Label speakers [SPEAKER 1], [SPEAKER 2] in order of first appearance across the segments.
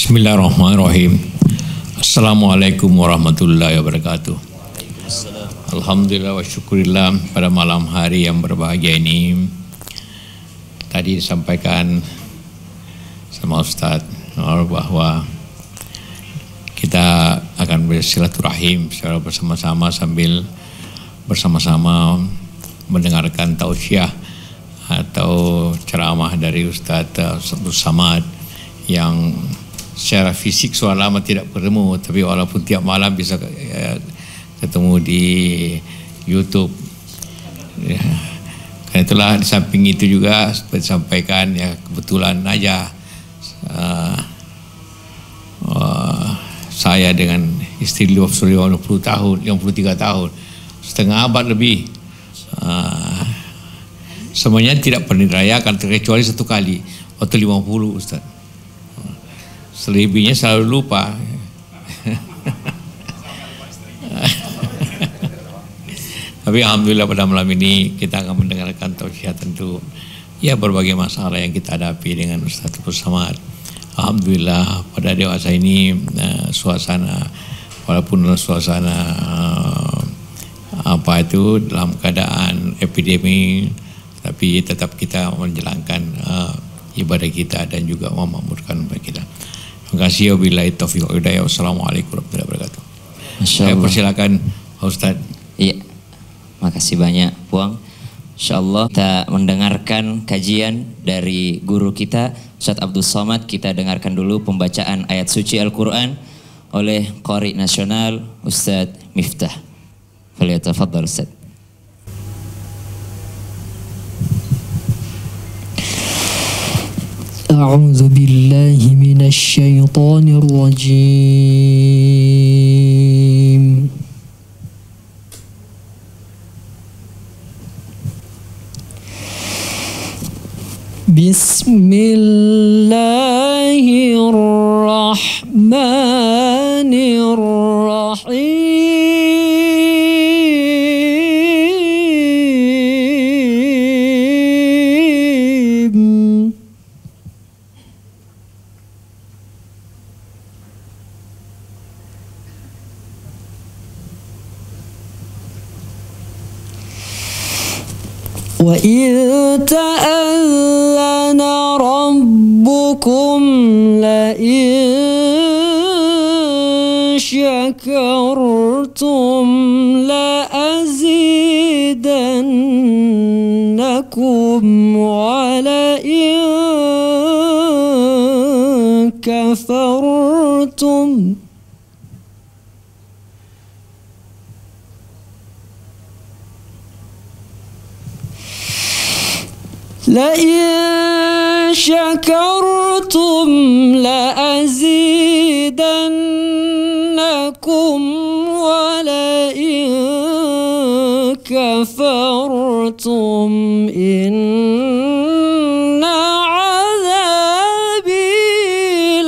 [SPEAKER 1] Bismillahirrahmanirrahim. Assalamualaikum warahmatullahi wabarakatuh. Alhamdulillah wa syukurillah, pada malam hari yang berbahagia ini tadi disampaikan sama Ustaz bahwa kita akan bersilaturahim secara bersama-sama sambil bersama-sama mendengarkan tausiah atau ceramah dari Ustaz Abdul Samad yang secara fisik sudah lama tidak bertemu, tapi walaupun tiap malam bisa ketemu di YouTube. Ya. Karena itulah di samping itu juga seperti disampaikan ya, kebetulan aja saya dengan istri 50 tahun, 53 tahun, setengah abad lebih. Semuanya tidak pernah dirayakan kecuali satu kali waktu 50, Ustaz. Selebihnya selalu lupa. Tapi alhamdulillah pada malam ini kita akan mendengarkan tausiah tentu ya berbagai masalah yang kita hadapi dengan Ustaz Abdul Samad. Alhamdulillah pada dewasa ini suasana walaupun suasana apa itu dalam keadaan epidemi, tapi tetap kita menjalankan ibadah kita dan juga memakmurkan ibadah kita. Terima kasih. Wabillahi taufiq wal hidayah. Wassalamualaikum warahmatullahi wabarakatuh. Saya persilakan Ustaz.
[SPEAKER 2] Iya. Makasih banyak Puang. Insyaallah kita mendengarkan kajian dari guru kita Ustaz Abdul Samad. Kita dengarkan dulu pembacaan ayat suci Al-Qur'an oleh Qari Nasional Ustaz Miftah. Falyatafaddal Ustaz.
[SPEAKER 3] أعوذ بالله من الشيطان الرجيم بسم الله الرحمن الرحيم وَإِذْ تَأَذَّنَ رَبُّكُمْ لَئِن شَكَرْتُمْ لَأَزِيدَنَّكُمْ وَلَئِن كَفَرْتُمْ لئن شكرتم لأزيدنكم ولئن كفرتم إن عذابي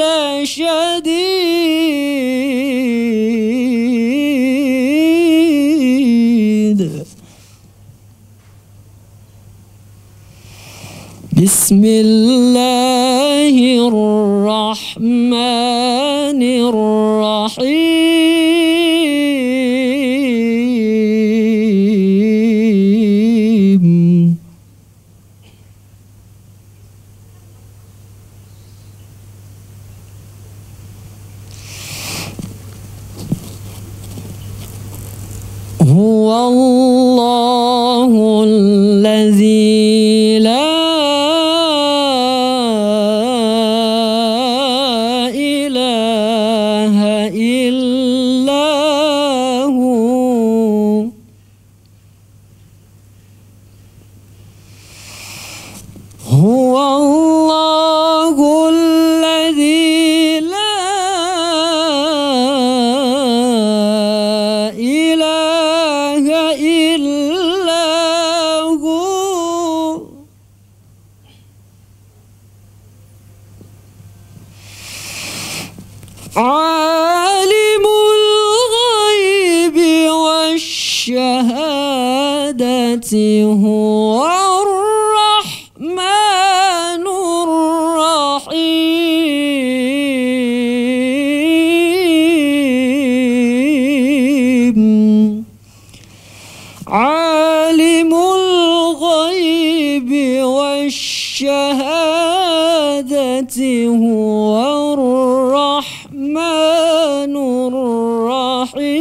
[SPEAKER 3] لشديد بسم الله الرحمن الرحيم هو الله الذي لا هو الله الذي لا إله إلا هو عالم الغيب والشهادة هو الرحمن الرحيم الشهادة هو الرحمن الرحيم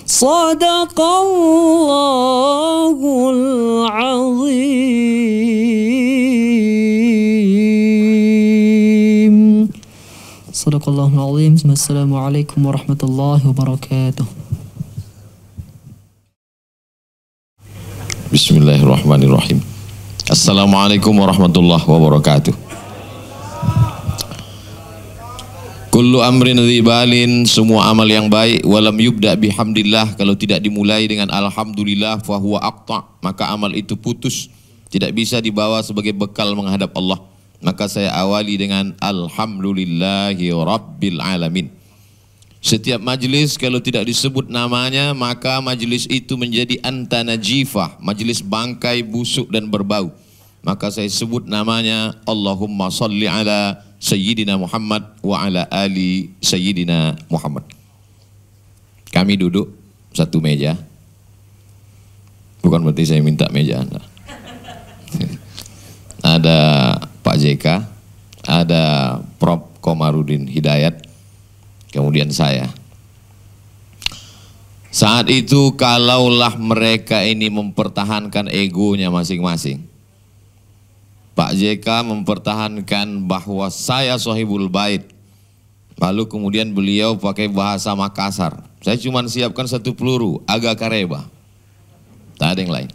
[SPEAKER 3] صدق الله العظيم. صدق الله العظيم. السلام عليكم ورحمة الله وبركاته.
[SPEAKER 4] Bismillahirrahmanirrahim. Assalamualaikum warahmatullahi wabarakatuh. Kullu amrin dzibalin, semua amal yang baik, walam yubda bihamdillah, kalau tidak dimulai dengan alhamdulillah, fahuwa aqta, maka amal itu putus, tidak bisa dibawa sebagai bekal menghadap Allah. Maka saya awali dengan alhamdulillahi rabbil alamin. Setiap majlis kalau tidak disebut namanya, maka majlis itu menjadi antanajifah, majlis bangkai, busuk dan berbau. Maka saya sebut namanya Allahumma salli ala Sayyidina Muhammad wa ala ali Sayyidina Muhammad. Kami duduk satu meja. Bukan berarti saya minta meja Anda. Ada Pak JK, ada Prof. Komarudin Hidayat, kemudian saya. Saat itu kalaulah mereka ini mempertahankan egonya masing-masing, Pak JK mempertahankan bahwa saya sahibul bait, lalu kemudian beliau pakai bahasa Makassar. Saya cuma siapkan satu peluru, agak kareba, tak ada yang lain.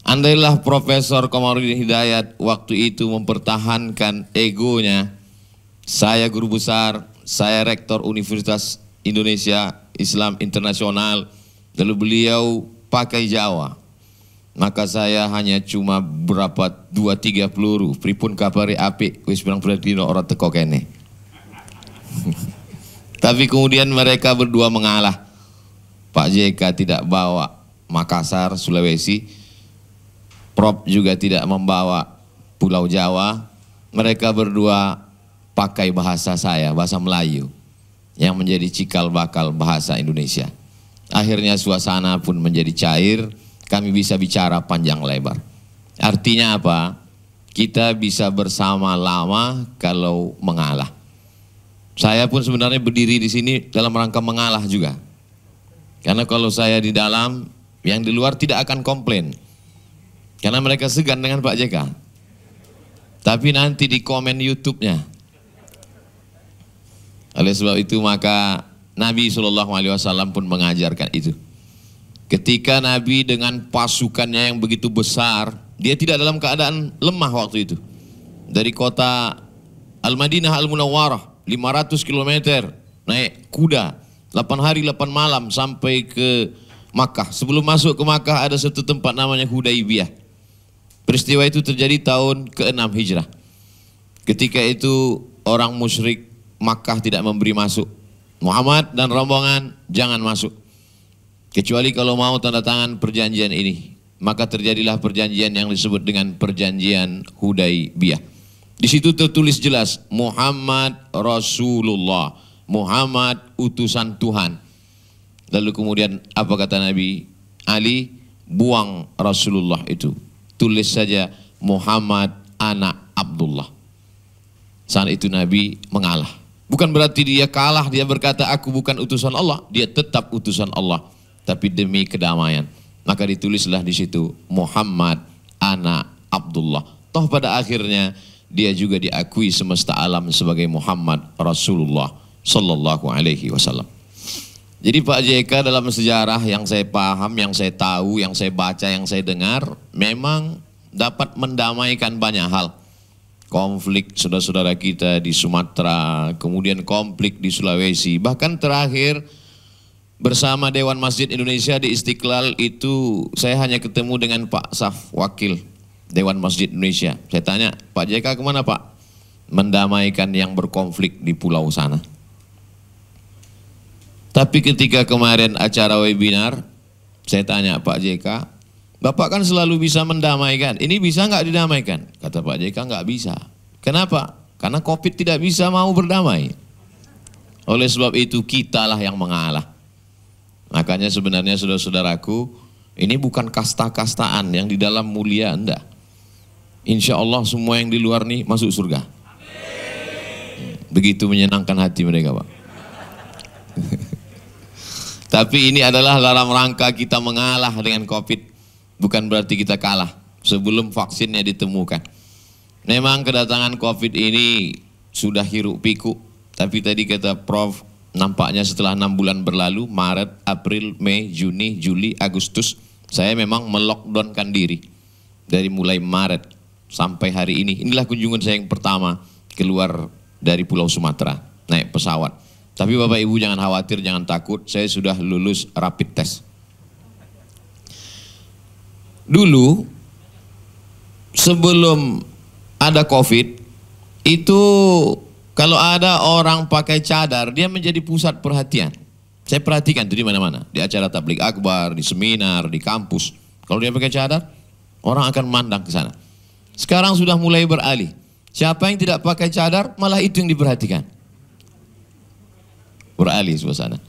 [SPEAKER 4] Andailah Profesor Komarudin Hidayat waktu itu mempertahankan egonya, saya guru besar, saya rektor Universitas Indonesia Islam Internasional, lalu beliau pakai Jawa, maka saya hanya cuma berapa 2-3 peluru, pripun kapari api, wis pirang dino ora teko kene. Tapi kemudian mereka berdua mengalah. Pak JK tidak bawa Makassar, Sulawesi, Prof juga tidak membawa Pulau Jawa. Mereka berdua pakai bahasa saya, bahasa Melayu, yang menjadi cikal bakal bahasa Indonesia. Akhirnya suasana pun menjadi cair, kami bisa bicara panjang lebar. Artinya apa? Kita bisa bersama lama kalau mengalah. Saya pun sebenarnya berdiri di sini dalam rangka mengalah juga. Karena kalau saya di dalam, yang di luar tidak akan komplain. Karena mereka segan dengan Pak JK. Tapi nanti di komen YouTube-nya. Oleh sebab itu maka Nabi SAW pun mengajarkan itu. Ketika Nabi dengan pasukannya yang begitu besar, dia tidak dalam keadaan lemah waktu itu. Dari kota Al-Madinah Al-Munawwarah, 500 km, naik kuda, 8 hari 8 malam sampai ke Makkah. Sebelum masuk ke Makkah ada satu tempat namanya Hudaibiyah. Peristiwa itu terjadi tahun ke-6 Hijrah. Ketika itu orang musyrik Makkah tidak memberi masuk. Muhammad dan rombongan jangan masuk, kecuali kalau mau tanda tangan perjanjian ini. Maka terjadilah perjanjian yang disebut dengan perjanjian Hudaibiyah. Di situ tertulis jelas Muhammad Rasulullah, Muhammad utusan Tuhan. Lalu kemudian apa kata Nabi? Ali, buang Rasulullah itu, tulis saja Muhammad anak Abdullah. Saat itu Nabi mengalah. Bukan berarti dia kalah, dia berkata aku bukan utusan Allah, dia tetap utusan Allah, tapi demi kedamaian. Maka ditulislah di situ Muhammad anak Abdullah. Toh pada akhirnya dia juga diakui semesta alam sebagai Muhammad Rasulullah Sallallahu Alaihi Wasallam. Jadi Pak JK dalam sejarah yang saya paham, yang saya tahu, yang saya baca, yang saya dengar, memang dapat mendamaikan banyak hal. Konflik saudara-saudara kita di Sumatera, kemudian konflik di Sulawesi, bahkan terakhir bersama Dewan Masjid Indonesia di Istiqlal itu saya hanya ketemu dengan Pak Saf, wakil Dewan Masjid Indonesia. Saya tanya, Pak JK kemana Pak? Mendamaikan yang berkonflik di pulau sana. Tapi ketika kemarin acara webinar, saya tanya Pak JK, Bapak kan selalu bisa mendamaikan, ini bisa nggak didamaikan? Kata Pak JK nggak bisa. Kenapa? Karena COVID tidak bisa mau berdamai. Oleh sebab itu kitalah yang mengalah. Makanya sebenarnya saudara-saudaraku, ini bukan kasta-kastaan yang di dalam mulia, enggak. Insya Allah semua yang di luar nih masuk surga. Begitu menyenangkan hati mereka, Pak. Tapi ini adalah dalam rangka kita mengalah dengan COVID. Bukan berarti kita kalah sebelum vaksinnya ditemukan. Memang kedatangan COVID ini sudah hiruk pikuk. Tapi tadi kata Prof, nampaknya setelah 6 bulan berlalu, Maret, April, Mei, Juni, Juli, Agustus, saya memang melockdownkan diri. Dari mulai Maret sampai hari ini. Inilah kunjungan saya yang pertama keluar dari Pulau Sumatera, naik pesawat. Tapi Bapak Ibu jangan khawatir, jangan takut, saya sudah lulus rapid test. Dulu, sebelum ada COVID, itu kalau ada orang pakai cadar, dia menjadi pusat perhatian. Saya perhatikan itu di mana-mana, di acara tabligh akbar, di seminar, di kampus. Kalau dia pakai cadar, orang akan memandang ke sana. Sekarang sudah mulai beralih. Siapa yang tidak pakai cadar, malah itu yang diperhatikan. Beralih suasana.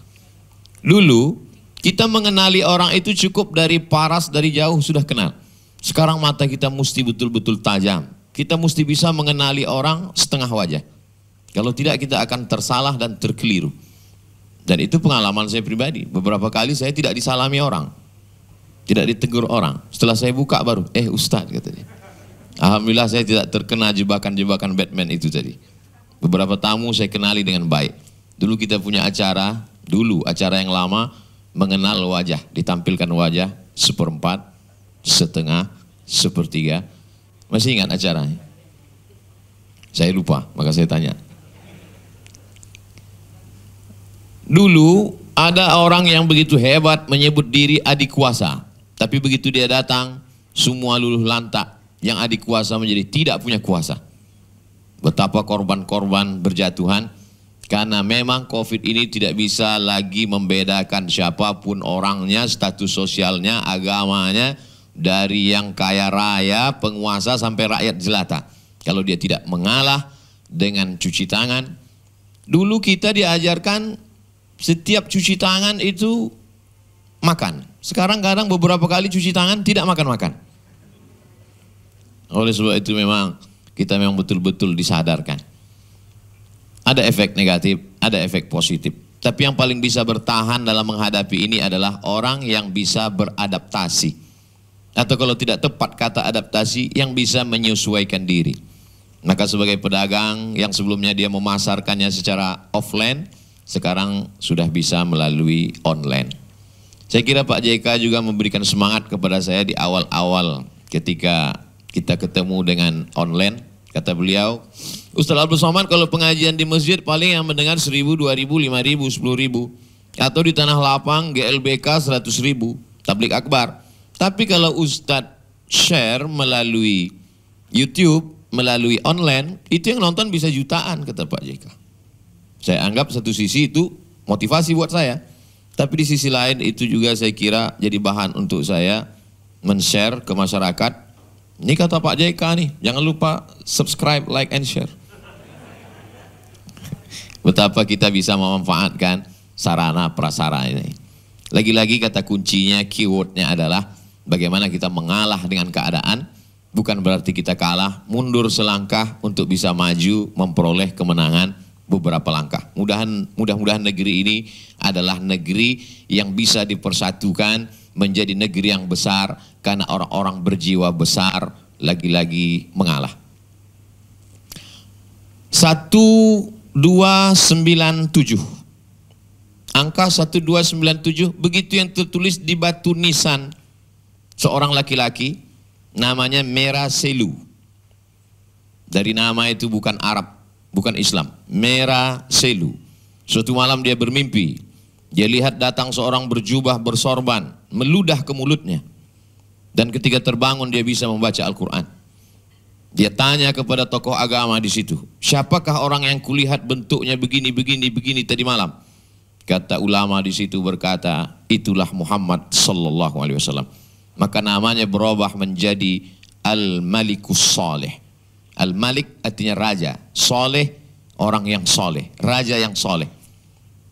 [SPEAKER 4] Dulu, kita mengenali orang itu cukup dari paras, dari jauh sudah kenal. Sekarang mata kita mesti betul-betul tajam. Kita mesti bisa mengenali orang setengah wajah. Kalau tidak kita akan tersalah dan terkeliru. Dan itu pengalaman saya pribadi. Beberapa kali saya tidak disalami orang. Tidak ditegur orang. Setelah saya buka baru, Ustadz katanya. Alhamdulillah saya tidak terkena jebakan-jebakan Batman itu tadi. Beberapa tamu saya kenali dengan baik. Dulu kita punya acara, acara yang lama, mengenal wajah. Ditampilkan wajah, 1/4, setengah, 1/3. Masih ingat acaranya? Saya lupa, maka saya tanya. Dulu ada orang yang begitu hebat menyebut diri adik kuasa. Tapi begitu dia datang, semua luluh lantak. Yang adik kuasa menjadi tidak punya kuasa. Betapa korban-korban berjatuhan. Karena memang COVID ini tidak bisa lagi membedakan siapapun orangnya, status sosialnya, agamanya. Dari yang kaya raya, penguasa sampai rakyat jelata. Kalau dia tidak mengalah dengan cuci tangan. Dulu kita diajarkan setiap cuci tangan itu makan. Sekarang kadang beberapa kali cuci tangan tidak makan-makan. Oleh sebab itu memang kita memang betul-betul disadarkan. Ada efek negatif, ada efek positif. Tapi yang paling bisa bertahan dalam menghadapi ini adalah orang yang bisa beradaptasi. Atau kalau tidak tepat kata adaptasi, yang bisa menyesuaikan diri. Maka sebagai pedagang yang sebelumnya dia memasarkannya secara offline, sekarang sudah bisa melalui online. Saya kira Pak JK juga memberikan semangat kepada saya di awal-awal ketika kita ketemu dengan online. Kata beliau, Ustaz Abdul Somad kalau pengajian di masjid paling yang mendengar 1.000, 2.000, 5.000, 10.000. Atau di Tanah Lapang, GLBK 100.000, tabligh akbar. Tapi kalau Ustadz share melalui YouTube, melalui online, itu yang nonton bisa jutaan, kata Pak JK. Saya anggap satu sisi itu motivasi buat saya. Tapi di sisi lain itu juga saya kira jadi bahan untuk saya men-share ke masyarakat. Ini kata Pak JK nih, jangan lupa subscribe, like, and share. Betapa kita bisa memanfaatkan sarana prasarana ini. Lagi-lagi kata kuncinya, keywordnya adalah bagaimana kita mengalah dengan keadaan. Bukan berarti kita kalah, mundur selangkah untuk bisa maju, memperoleh kemenangan beberapa langkah. Mudah-mudahan negeri ini adalah negeri yang bisa dipersatukan menjadi negeri yang besar karena orang-orang berjiwa besar lagi-lagi mengalah. 1297. Angka 1297 begitu yang tertulis di batu nisan seorang laki-laki namanya Merah Selu. Dari nama itu bukan Arab, bukan Islam. Merah Selu. Suatu malam dia bermimpi. Dia lihat datang seorang berjubah bersorban, meludah ke mulutnya. Dan ketika terbangun dia bisa membaca Al-Quran. Dia tanya kepada tokoh agama di situ, siapakah orang yang kulihat bentuknya begini tadi malam? Kata ulama di situ berkata, itulah Muhammad sallallahu alaihi wasallam. Maka namanya berubah menjadi Al-Malikus Saleh. Al-Malik artinya raja, soleh orang yang soleh, raja yang soleh.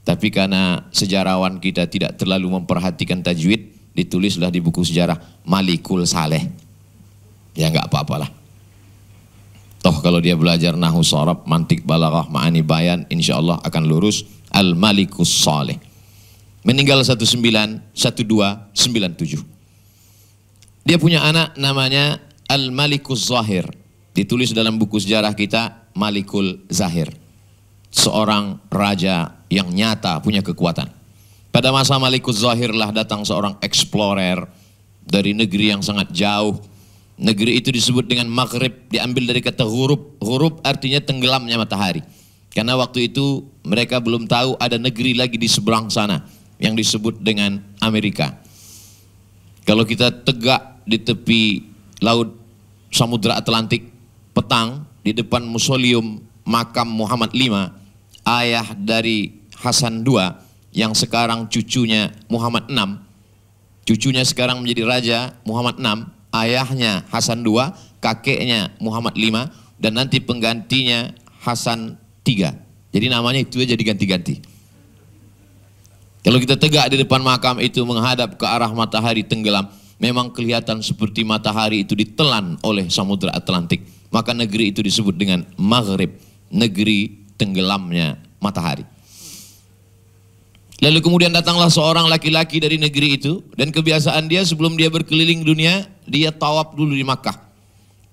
[SPEAKER 4] Tapi karena sejarawan kita tidak terlalu memperhatikan tajwid, ditulislah di buku sejarah Malikul Saleh. Ya nggak apa-apalah. Toh kalau dia belajar nahwu sharaf, mantik, balaghah, ma'ani bayan, insya Allah akan lurus. Al-Malikus Saleh. Meninggal 1297. Dia punya anak namanya Al-Malikus Zahir. Ditulis dalam buku sejarah kita Malikul Zahir. Seorang raja yang nyata punya kekuatan. Pada masa Malikus Zahir lah datang seorang explorer dari negeri yang sangat jauh. Negeri itu disebut dengan Maghrib, diambil dari kata ghurub. Ghurub artinya tenggelamnya matahari. Karena waktu itu mereka belum tahu ada negeri lagi di seberang sana yang disebut dengan Amerika. Kalau kita tegak di tepi laut Samudra Atlantik, petang di depan Mausoleum Makam Muhammad V, ayah dari Hasan II yang sekarang cucunya Muhammad VI, cucunya sekarang menjadi raja Muhammad VI, ayahnya Hasan II, kakeknya Muhammad V, dan nanti penggantinya Hasan III. Jadi namanya itu aja diganti-ganti. Kalau kita tegak di depan makam itu menghadap ke arah matahari tenggelam, memang kelihatan seperti matahari itu ditelan oleh Samudra Atlantik. Maka negeri itu disebut dengan Maghrib, negeri tenggelamnya matahari. Lalu kemudian datanglah seorang laki-laki dari negeri itu, dan kebiasaan dia sebelum dia berkeliling dunia, dia tawaf dulu di Makkah.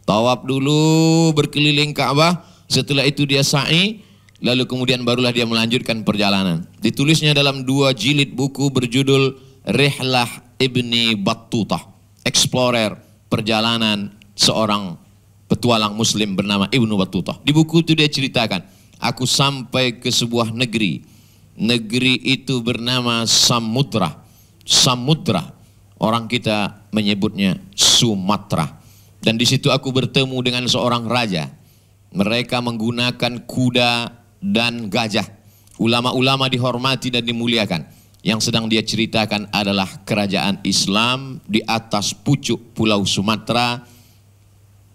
[SPEAKER 4] Tawaf dulu berkeliling Ka'bah, setelah itu dia sa'i, lalu kemudian barulah dia melanjutkan perjalanan. Ditulisnya dalam 2 jilid buku berjudul Rihlah Ibni Battutah, explorer, perjalanan seorang petualang muslim bernama Ibnu Battutah. Di buku itu dia ceritakan, aku sampai ke sebuah negeri. Negeri itu bernama Samudra. Samudra, orang kita menyebutnya Sumatera. Dan di situ aku bertemu dengan seorang raja. Mereka menggunakan kuda dan gajah. Ulama-ulama dihormati dan dimuliakan. Yang sedang dia ceritakan adalah kerajaan Islam di atas pucuk Pulau Sumatera.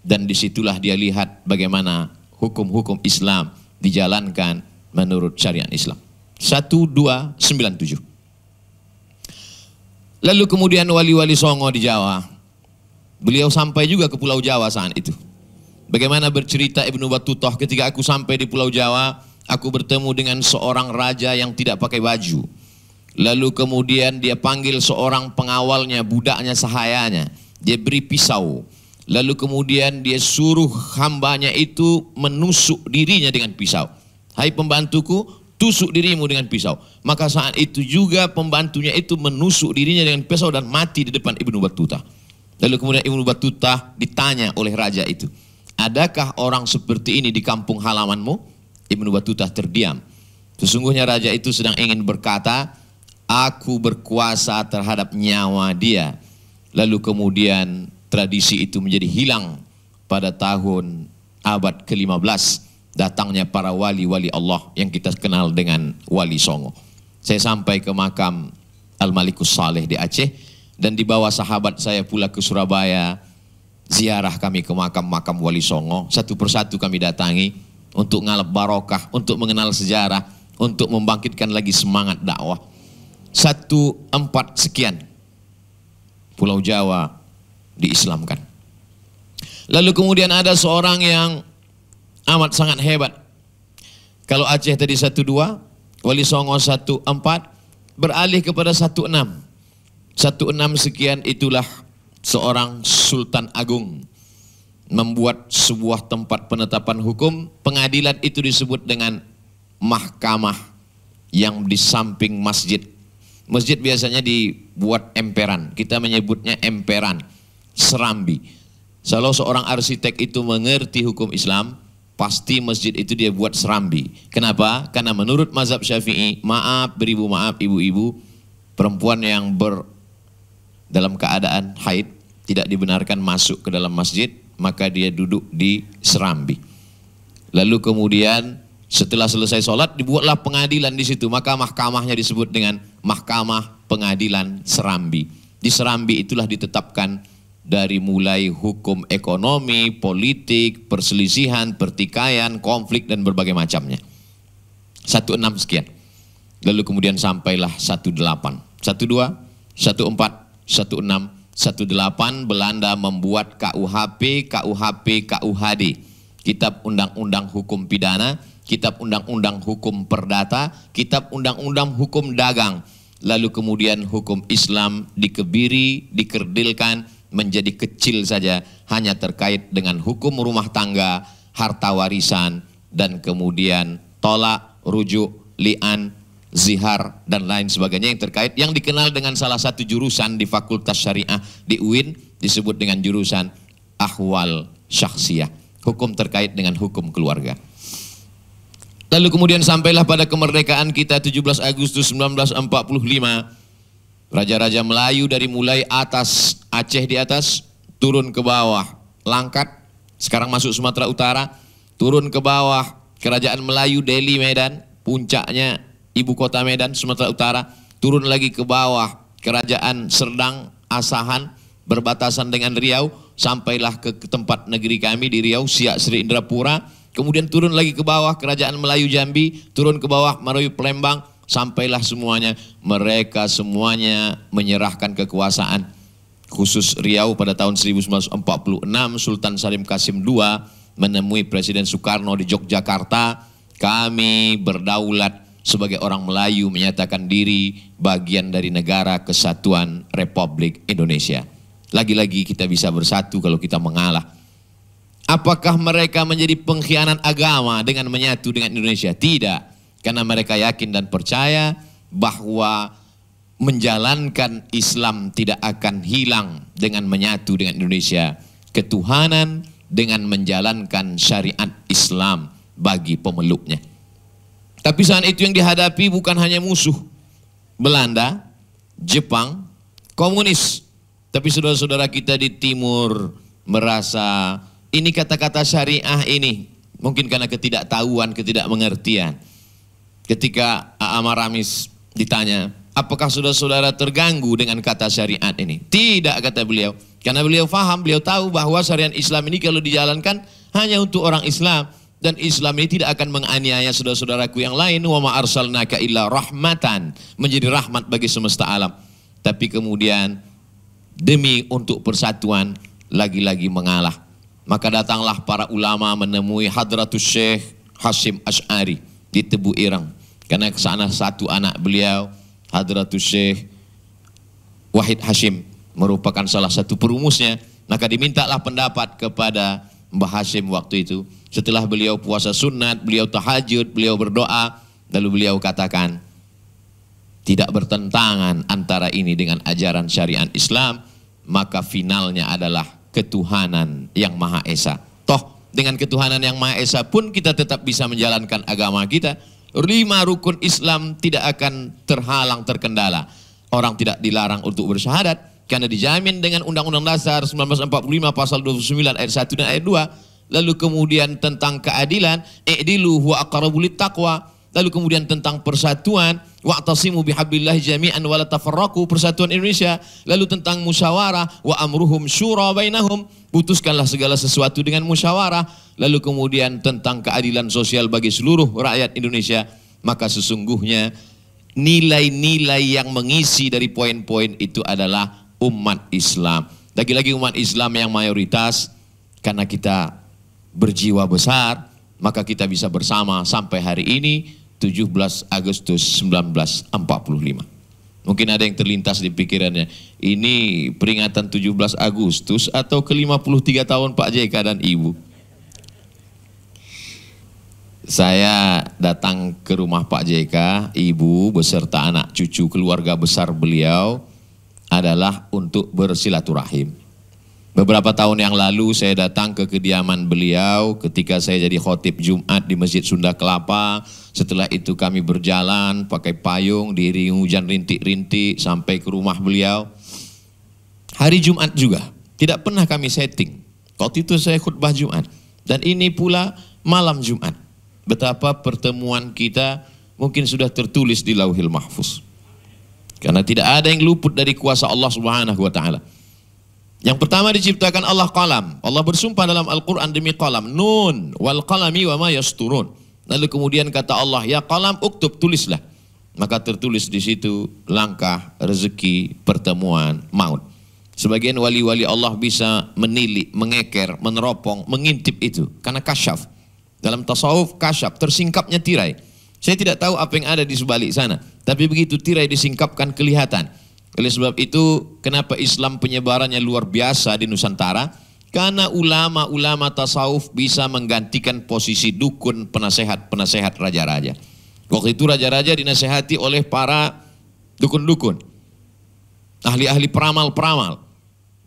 [SPEAKER 4] Dan disitulah dia lihat bagaimana hukum-hukum Islam dijalankan menurut syariat Islam. 1297. Lalu kemudian wali-wali Songo di Jawa. Beliau sampai juga ke Pulau Jawa saat itu. Bagaimana bercerita Ibnu Battutah, ketika aku sampai di Pulau Jawa, aku bertemu dengan seorang raja yang tidak pakai baju. Lalu kemudian dia panggil seorang pengawalnya, budaknya, sahayanya. Dia beri pisau. Lalu kemudian dia suruh hambanya itu menusuk dirinya dengan pisau. Hai pembantuku, tusuk dirimu dengan pisau. Maka saat itu juga pembantunya itu menusuk dirinya dengan pisau dan mati di depan Ibnu Battutah. Lalu kemudian Ibnu Battutah ditanya oleh raja itu, adakah orang seperti ini di kampung halamanmu? Ibnu Battutah terdiam. Sesungguhnya raja itu sedang ingin berkata, aku berkuasa terhadap nyawa dia. Lalu kemudian tradisi itu menjadi hilang pada tahun abad ke-15. Datangnya para wali-wali Allah yang kita kenal dengan Wali Songo. Saya sampai ke makam Al-Malikus Saleh di Aceh, dan dibawa sahabat saya pula ke Surabaya. Ziarah kami ke makam-makam Wali Songo. Satu persatu kami datangi untuk ngalap barokah, untuk mengenal sejarah, untuk membangkitkan lagi semangat dakwah. 14 sekian Pulau Jawa diislamkan. Lalu kemudian ada seorang yang amat sangat hebat. Kalau Aceh tadi 12, Wali Songo 14, beralih kepada 16. 16 sekian itulah seorang Sultan Agung membuat sebuah tempat penetapan hukum. Pengadilan itu disebut dengan mahkamah yang di samping masjid. Masjid biasanya dibuat emperan, kita menyebutnya emperan, serambi. Kalau seorang arsitek itu mengerti hukum Islam, pasti masjid itu dia buat serambi. Kenapa? Karena menurut mazhab Syafi'i, maaf beribu, maaf ibu-ibu, perempuan yang dalam keadaan haid tidak dibenarkan masuk ke dalam masjid, maka dia duduk di serambi. Lalu kemudian setelah selesai sholat dibuatlah pengadilan di situ, maka mahkamahnya disebut dengan Mahkamah Pengadilan Serambi. Di serambi itulah ditetapkan dari mulai hukum ekonomi, politik, perselisihan, pertikaian, konflik dan berbagai macamnya. 16 sekian. lalu kemudian sampailah 18. 12, 14, 16, 18 Belanda membuat KUHP, KUHD, Kitab Undang-Undang Hukum Pidana, Kitab Undang-Undang Hukum Perdata, Kitab Undang-Undang Hukum Dagang. Lalu kemudian hukum Islam dikebiri, dikerdilkan menjadi kecil saja, hanya terkait dengan hukum rumah tangga, harta warisan, dan kemudian tolak, rujuk, li'an, zihar, dan lain sebagainya yang terkait, yang dikenal dengan salah satu jurusan di Fakultas Syariah di UIN disebut dengan jurusan Ahwal Syakhsiyah, hukum terkait dengan hukum keluarga. Lalu kemudian sampailah pada kemerdekaan kita 17 Agustus 1945. Raja-raja Melayu dari mulai atas, Aceh di atas, turun ke bawah, Langkat, sekarang masuk Sumatera Utara, turun ke bawah, Kerajaan Melayu Delhi Medan, puncaknya ibu kota Medan, Sumatera Utara, turun lagi ke bawah, Kerajaan Serdang, Asahan, berbatasan dengan Riau, sampailah ke tempat negeri kami di Riau, Siak Sri Indrapura. Kemudian turun lagi ke bawah Kerajaan Melayu Jambi, turun ke bawah Merayu Palembang, sampailah semuanya. Mereka semuanya menyerahkan kekuasaan. Khusus Riau pada tahun 1946, Sultan Salim Qasim II menemui Presiden Soekarno di Yogyakarta. Kami berdaulat sebagai orang Melayu, menyatakan diri bagian dari Negara Kesatuan Republik Indonesia. Lagi-lagi kita bisa bersatu kalau kita mengalah. Apakah mereka menjadi pengkhianat agama dengan menyatu dengan Indonesia? Tidak, karena mereka yakin dan percaya bahwa menjalankan Islam tidak akan hilang dengan menyatu dengan Indonesia. Ketuhanan dengan menjalankan syariat Islam bagi pemeluknya. Tapi saat itu yang dihadapi bukan hanya musuh Belanda, Jepang, komunis. Tapi saudara-saudara kita di timur merasa ini kata-kata syariah ini mungkin karena ketidaktahuan, ketidakmengertian. Ketika A.A. Maramis ditanya, apakah saudara-saudara terganggu dengan kata syariat ini? Tidak, kata beliau. Karena beliau faham, beliau tahu bahwa syariat Islam ini kalau dijalankan hanya untuk orang Islam. Dan Islam ini tidak akan menganiaya saudara-saudaraku yang lain. Wa ma arsalnaka illa rahmatan, menjadi rahmat bagi semesta alam. Tapi kemudian demi untuk persatuan lagi-lagi mengalah. Maka datanglah para ulama menemui Hadratus Syekh Hasyim Asy'ari di Tebu Ireng. Karena kesana satu anak beliau, Hadratus Syekh Wahid Hasyim, merupakan salah satu perumusnya. Maka dimintalah pendapat kepada Mbah Hasyim waktu itu. Setelah beliau puasa sunat, beliau tahajud, beliau berdoa, lalu beliau katakan, tidak bertentangan antara ini dengan ajaran syariat Islam, maka finalnya adalah ketuhanan yang Maha Esa. Toh dengan ketuhanan yang Maha Esa pun kita tetap bisa menjalankan agama kita. 5 rukun Islam tidak akan terhalang, terkendala. Orang tidak dilarang untuk bersyahadat karena dijamin dengan Undang-Undang Dasar 1945 pasal 29 ayat 1 dan ayat 2. Lalu kemudian tentang keadilan, i'dilu huwa aqrabu littaqwa. Lalu kemudian tentang persatuan, wa'tasimu bihablillahi jami'an wa la tafarraqu, persatuan Indonesia. Lalu tentang musyawarah, wa amruhum syura bainahum, putuskanlah segala sesuatu dengan musyawarah. Lalu kemudian tentang keadilan sosial bagi seluruh rakyat Indonesia. Maka sesungguhnya nilai-nilai yang mengisi dari poin-poin itu adalah umat Islam. Lagi-lagi umat Islam yang mayoritas, karena kita berjiwa besar, maka kita bisa bersama sampai hari ini 17 Agustus 1945. Mungkin ada yang terlintas di pikirannya, ini peringatan 17 Agustus atau ke-53 tahun Pak JK dan Ibu. Saya datang ke rumah Pak JK, Ibu beserta anak cucu keluarga besar beliau adalah untuk bersilaturahim. Beberapa tahun yang lalu saya datang ke kediaman beliau ketika saya jadi khotib Jumat di Masjid Sunda Kelapa. Setelah itu kami berjalan pakai payung, diiringi hujan rintik-rintik sampai ke rumah beliau. Hari Jumat juga, tidak pernah kami setting. Waktu itu saya khutbah Jumat. Dan ini pula malam Jumat. Betapa pertemuan kita mungkin sudah tertulis di Lauhil Mahfuz. Karena tidak ada yang luput dari kuasa Allah Subhanahu wa Ta'ala. Yang pertama diciptakan Allah qalam. Allah bersumpah dalam Al-Quran demi qalam. Nun wal qalami wa ma yasturun. Lalu kemudian kata Allah, ya qalam uktub, tulislah. maka tertulis di situ langkah, rezeki, pertemuan, maut. Sebagian wali-wali Allah bisa menilik, mengeker, meneropong, mengintip itu karena kasyaf. Dalam tasawuf kasyaf, tersingkapnya tirai. Saya tidak tahu apa yang ada di sebalik sana, tapi begitu tirai disingkapkan kelihatan. Oleh sebab itu, kenapa Islam penyebarannya luar biasa di Nusantara? Karena ulama-ulama tasawuf bisa menggantikan posisi dukun, penasehat-penasehat raja-raja. Waktu itu raja-raja dinasehati oleh para dukun-dukun, ahli-ahli peramal-peramal,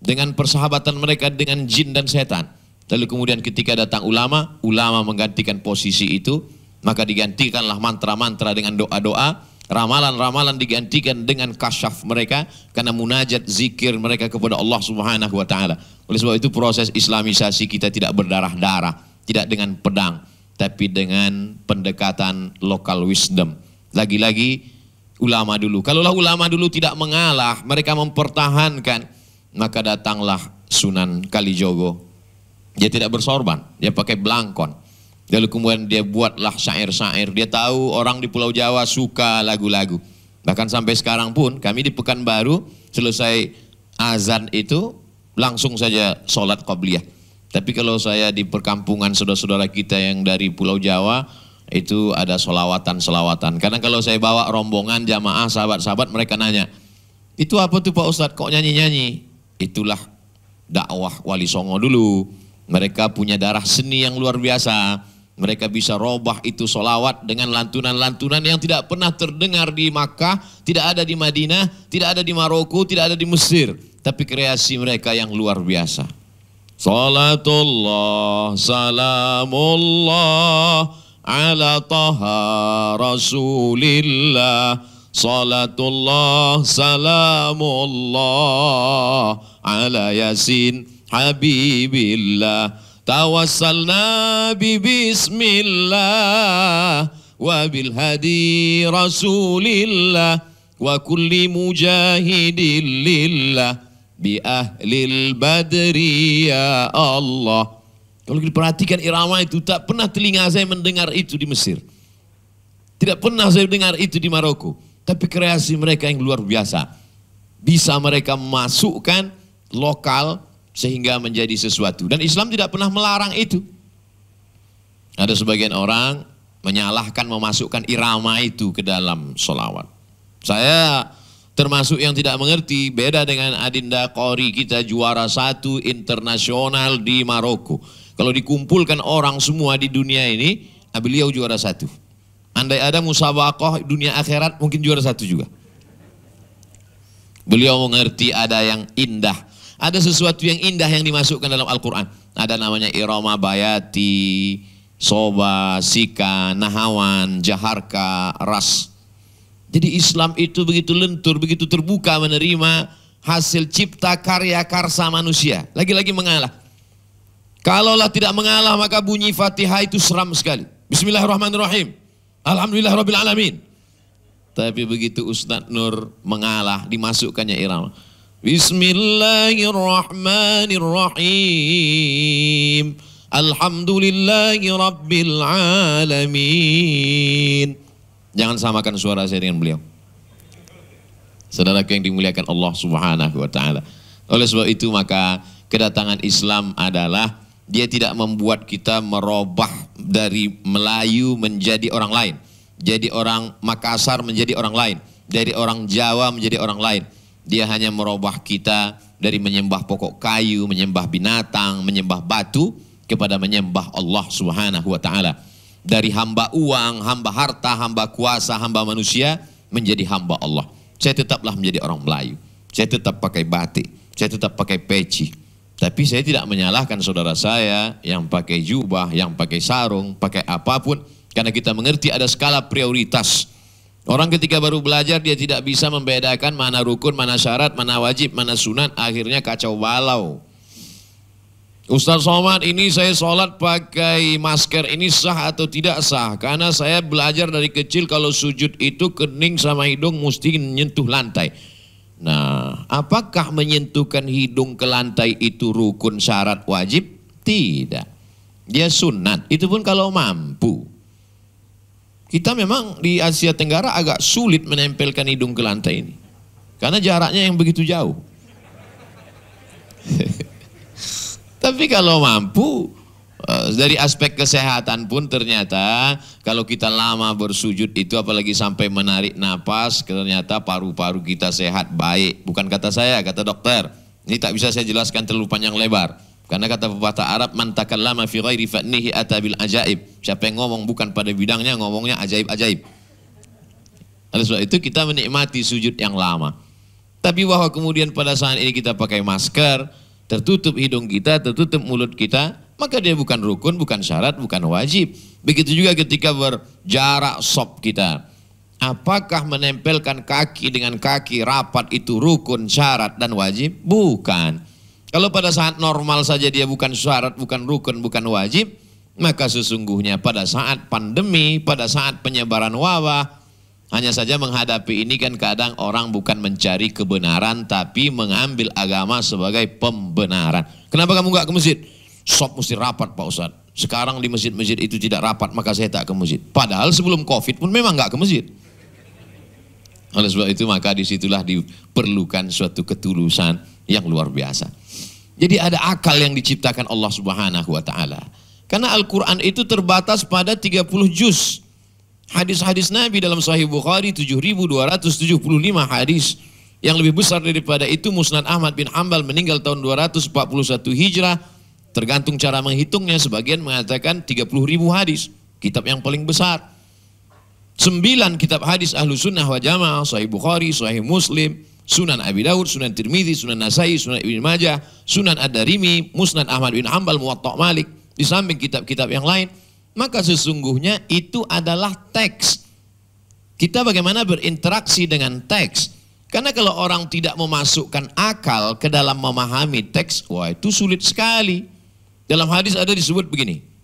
[SPEAKER 4] dengan persahabatan mereka dengan jin dan setan. Lalu kemudian ketika datang ulama, ulama menggantikan posisi itu, maka digantikanlah mantra-mantra dengan doa-doa, ramalan-ramalan digantikan dengan kasyaf mereka, karena munajat zikir mereka kepada Allah Subhanahu wa Ta'ala. Oleh sebab itu proses islamisasi kita tidak berdarah-darah, tidak dengan pedang, tapi dengan pendekatan local wisdom. Lagi-lagi ulama dulu. Kalaulah ulama dulu tidak mengalah, mereka mempertahankan, maka datanglah Sunan Kalijogo. Dia tidak bersorban, dia pakai belangkon. Lalu kemudian dia buatlah syair-syair. Dia tahu orang di Pulau Jawa suka lagu-lagu. Bahkan sampai sekarang pun kami di Pekanbaru selesai azan itu langsung saja sholat qobliyah. Tapi kalau saya di perkampungan saudara-saudara kita yang dari Pulau Jawa itu ada solawatan-solawatan. Karena kalau saya bawa rombongan jamaah sahabat-sahabat mereka nanya, itu apa tuh Pak Ustadz kok nyanyi-nyanyi? Itulah dakwah Wali Songo dulu. Mereka punya darah seni yang luar biasa. Mereka bisa robah itu solawat dengan lantunan-lantunan yang tidak pernah terdengar di Makkah, tidak ada di Madinah, tidak ada di Maroko, tidak ada di Mesir. Tapi kreasi mereka yang luar biasa. Salatullah, salamullah, ala taha rasulillah. Salatullah, salamullah, ala yasin habibillah. Tawassalna bismillah wa bil hadi rasulillah wa kulli mujahidin lillah bi ahlil badri ya Allah. Kalau diperhatikan irama itu, tak pernah telinga saya mendengar itu di Mesir, tidak pernah saya dengar itu di Maroko. Tapi kreasi mereka yang luar biasa, bisa mereka masukkan lokal sehingga menjadi sesuatu. Dan Islam tidak pernah melarang itu. Ada sebagian orang menyalahkan memasukkan irama itu ke dalam sholawat. Saya termasuk yang tidak mengerti, beda dengan Adinda Qori kita juara 1 internasional di Maroko. Kalau dikumpulkan orang semua di dunia ini, beliau juara 1. Andai ada musabaqah dunia akhirat mungkin juara 1 juga. Beliau mengerti ada yang indah. Ada sesuatu yang indah yang dimasukkan dalam Al-Quran. Ada namanya irama bayati, soba, sika, nahawan, jaharka, ras. Jadi Islam itu begitu lentur, begitu terbuka menerima hasil cipta karya karsa manusia. Lagi-lagi mengalah. Kalaulah tidak mengalah maka bunyi Fatihah itu seram sekali. Bismillahirrahmanirrahim. Alhamdulillahirrabbilalamin. Tapi begitu Ustadz Nur mengalah, dimasukkannya irama. Bismillahirrahmanirrahim. Alhamdulillahi rabbil alamin. Jangan samakan suara saya dengan beliau. Saudaraku yang dimuliakan Allah Subhanahu wa Ta'ala. Oleh sebab itu maka kedatangan Islam adalah dia tidak membuat kita merubah dari Melayu menjadi orang lain, jadi orang Makassar menjadi orang lain, dari orang Jawa menjadi orang lain. Dia hanya merubah kita dari menyembah pokok kayu, menyembah binatang, menyembah batu, kepada menyembah Allah Subhanahu wa Ta'ala. Dari hamba uang, hamba harta, hamba kuasa, hamba manusia, menjadi hamba Allah. Saya tetaplah menjadi orang Melayu. Saya tetap pakai batik, saya tetap pakai peci. Tapi saya tidak menyalahkan saudara saya yang pakai jubah, yang pakai sarung, pakai apapun. Karena kita mengerti ada skala prioritas. Orang ketika baru belajar dia tidak bisa membedakan mana rukun, mana syarat, mana wajib, mana sunat. Akhirnya kacau balau. Ustaz Somad, ini saya sholat pakai masker, ini sah atau tidak sah? Karena saya belajar dari kecil kalau sujud itu kening sama hidung mesti menyentuh lantai. Nah, apakah menyentuhkan hidung ke lantai itu rukun, syarat, wajib? Tidak. Dia sunat, itu pun kalau mampu. Kita memang di Asia Tenggara agak sulit menempelkan hidung ke lantai ini. Karena jaraknya yang begitu jauh. Tapi kalau mampu, dari aspek kesehatan pun ternyata kalau kita lama bersujud itu apalagi sampai menarik napas, ternyata paru-paru kita sehat, baik. Bukan kata saya, kata dokter. Ini tak bisa saya jelaskan terlalu panjang lebar. Karena kata pepatah Arab, man takallama fi ghairi fa'nihi atabil ajaib. Siapa yang ngomong bukan pada bidangnya, ngomongnya ajaib-ajaib. Oleh sebab itu kita menikmati sujud yang lama. Tapi bahwa kemudian pada saat ini kita pakai masker, tertutup hidung kita, tertutup mulut kita, maka dia bukan rukun, bukan syarat, bukan wajib. Begitu juga ketika berjarak sop kita. Apakah menempelkan kaki dengan kaki rapat itu rukun, syarat, dan wajib? Bukan. Kalau pada saat normal saja dia bukan syarat, bukan rukun, bukan wajib, maka sesungguhnya pada saat pandemi, pada saat penyebaran wabah, hanya saja menghadapi ini kan kadang orang bukan mencari kebenaran, tapi mengambil agama sebagai pembenaran. Kenapa kamu nggak ke masjid? Sop mesti rapat Pak Ustadz. Sekarang di masjid-masjid itu tidak rapat, maka saya tak ke masjid. Padahal sebelum Covid pun memang nggak ke masjid. Oleh sebab itu maka disitulah diperlukan suatu ketulusan yang luar biasa. Jadi ada akal yang diciptakan Allah Subhanahu wa taala. Karena Al-Qur'an itu terbatas pada 30 juz. Hadis-hadis Nabi dalam Sahih Bukhari 7.275 hadis. Yang lebih besar daripada itu Musnad Ahmad bin Hanbal meninggal tahun 241 Hijrah. Tergantung cara menghitungnya, sebagian mengatakan 30.000 hadis. Kitab yang paling besar. 9 kitab hadis Ahlu Sunnah wa Jamaah, Sahih Bukhari, Sahih Muslim, Sunan Abi Daud, Sunan Tirmidzi, Sunan Nasai, Sunan Ibnu Majah, Sunan Ad-Darimi, Musnad Ahmad bin Hanbal, Muwatta' Malik, di samping kitab-kitab yang lain. Maka sesungguhnya itu adalah teks. Kita bagaimana berinteraksi dengan teks. Karena kalau orang tidak memasukkan akal ke dalam memahami teks, wah itu sulit sekali. Dalam hadis ada disebut begini.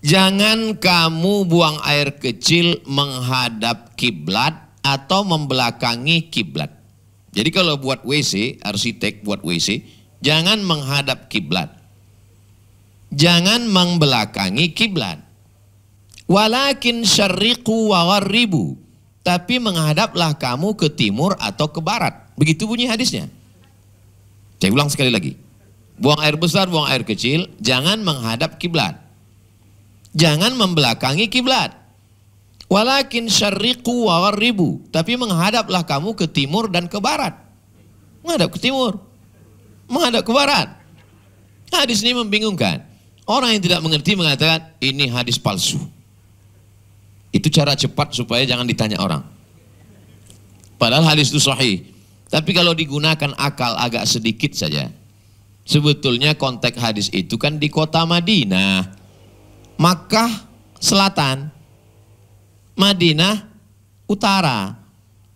[SPEAKER 4] Jangan kamu buang air kecil menghadap kiblat atau membelakangi kiblat. Jadi kalau buat WC, arsitek buat WC, jangan menghadap kiblat. Jangan membelakangi kiblat. Walakin syarriqu wa gharribu. Tapi menghadaplah kamu ke timur atau ke barat. Begitu bunyi hadisnya. Saya ulang sekali lagi. Buang air besar, buang air kecil, jangan menghadap kiblat. Jangan membelakangi kiblat. Walakin syarriqu wa gharribu. Tapi menghadaplah kamu ke timur dan ke barat. Menghadap ke timur. Menghadap ke barat. Hadis ini membingungkan. Orang yang tidak mengerti mengatakan ini hadis palsu. Itu cara cepat supaya jangan ditanya orang. Padahal hadis itu sahih. Tapi kalau digunakan akal agak sedikit saja. Sebetulnya konteks hadis itu kan di kota Madinah. Makkah selatan, Madinah utara.